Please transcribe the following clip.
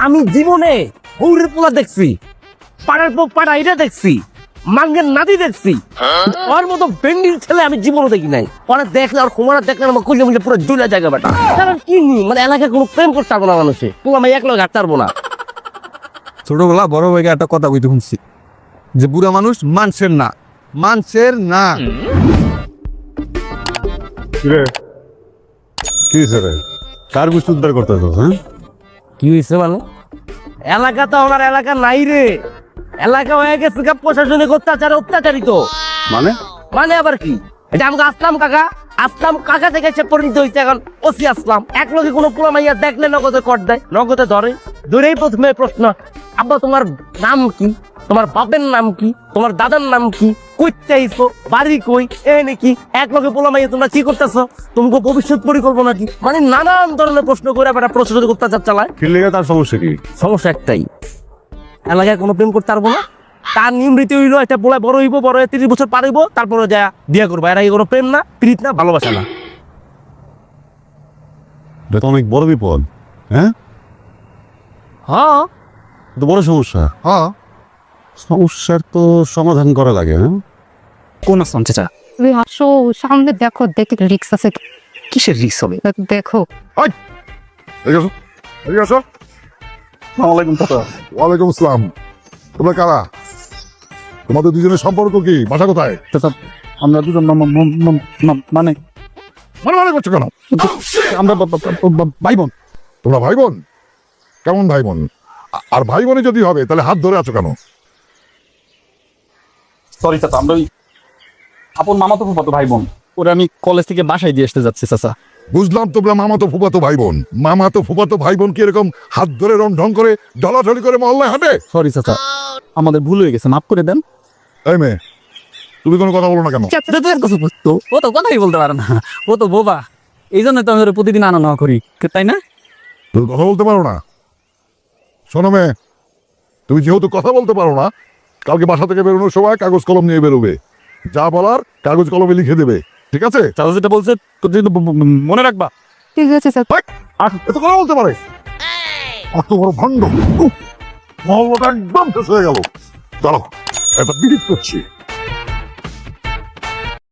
আমি জীবনে হৌরের পোলা দেখছি, পাড়ার পর পাড়া এটা দেখছি, মাঙ্গের নাদি দেখছি, ওর মতো বেন্ডির ছেলে আমি জীবনে দেখি নাই। ওরা দেখলে আর কুমারা দেখলে আমার কইলে মিলে পুরো জুলা জায়গা বেটা। কারণ কি মানে এলাকায় কোনো প্রেম করতে পারবো না মানুষে, পোলা আমি এক লোক হাঁটতে পারবো না। ছোটবেলা বড় ভাইকে একটা কথা কইতে শুনছি যে বুড়া মানুষ মানুষের না, মানুষের না। কিরে কি রে কার গুছ উদ্ধার করতে তো? হ্যাঁ কি হয়েছে মানে? এলাকা তো আমার এলাকা নাই রে, এলাকা হয়ে গেছে প্রশাসনিক অত্যাচারে অত্যাচারিত। মানে মানে আবার কি? এটা আমাকে আসলাম কাকা থেকে সে পরিণত হয়েছে এখন ওসি আসলাম। এক লোকে কোনো পোলা মাইয়া দেখলে নগদে কর দেয়, নগদে ধরেই প্রথমে প্রশ্ন, আব্বা তোমার নাম কি, তোমার বাপের নাম কি, তোমার দাদার নাম কি, কইতে আইছো, বাড়ি কই, এ নাকি এক লোকে পোলা মাইয়া তোমরা কি করতেছো, তোমাকে ভবিষ্যৎ পরিকল্পনা কি, মানে নানান ধরনের প্রশ্ন করে বেটা প্রশাসনিক অত্যাচার চালায়। কি লেগে তার সমস্যা কি? সমস্যা একটাই, এলাকায় কোনো প্রেম করতে পারবো না। তার নিয়ম রীতি হইলো একটা বলে বড় হইব, বড় হয়ে 30 বছর পার হইব, তারপরে যা বিয়ে করবো। এর আগে কোনো প্রেম না, প্রীত না, ভালোবাসা না। এটা তো অনেক বড় বিপদ। হ্যাঁ হ্যাঁ তো বড় সমস্যা। হ্যাঁ, সমস্যার তো সমাধান করা লাগে। হ্যাঁ কোন আসলাম চাচা? তুমি আসো সামনে দেখো, দেখে রিক্স আছে। কিসের রিক্স হবে? দেখো আসসালামু আলাইকুম চাচা। ওয়ালাইকুম আসসালাম। তোমরা কারা? তোমাদের দুজনের সম্পর্ক কি? বাসা কোথায়? চাচা আমরা দুজন মানে মানে করছো কেন? আমরা ভাই বোন। তোমরা ভাই বোন? কেমন ভাই বোন? আর ভাই বোনে যদি হবে তাহলে হাত ধরে আছো কেন? সরি চাচা, আমরা ওই আপন মামাতো ফুফাতো ভাই বোন। ওরে আমি কলেজ থেকে বাসায় দিয়ে আসতে যাচ্ছি চাচা। বুঝলাম তোমরা মামাতো ফুফাতো ভাই বোন। মামাতো ফুফাতো ভাই বোন কি এরকম হাত ধরে ঢং করে ঢলাঢলি করে মহল্লায় হাঁটে? সরি চাচা, আমাদের ভুল হয়ে গেছে, মাফ করে দেন। এই মেয়ে, তুমি কোনো কথা বলো না কেন? ও তো কথাই বলতে পারে না, ও তো বোবা। এই জন্য তো আমি ওরে প্রতিদিন আনা নেওয়া করি, তাই না? তুমি কথা বলতে পারো না? শোনো মেয়ে, তুমি যেহেতু কথা বলতে পারো না, কালকে বাসা থেকে বেরোনোর সময় কাগজ কলম নিয়ে বেরোবে। যা বলার কাগজ কলমে লিখে দেবে, ঠিক আছে? চাচা যেটা বলছে মনে রাখবা। ঠিক আছে স্যার। এত কথা বলতে পারে? অত বড় ভণ্ড! মহল্লাটা একদম শেষ হয়ে গেল। দাঁড়াও, একটা বিড়ি করছি।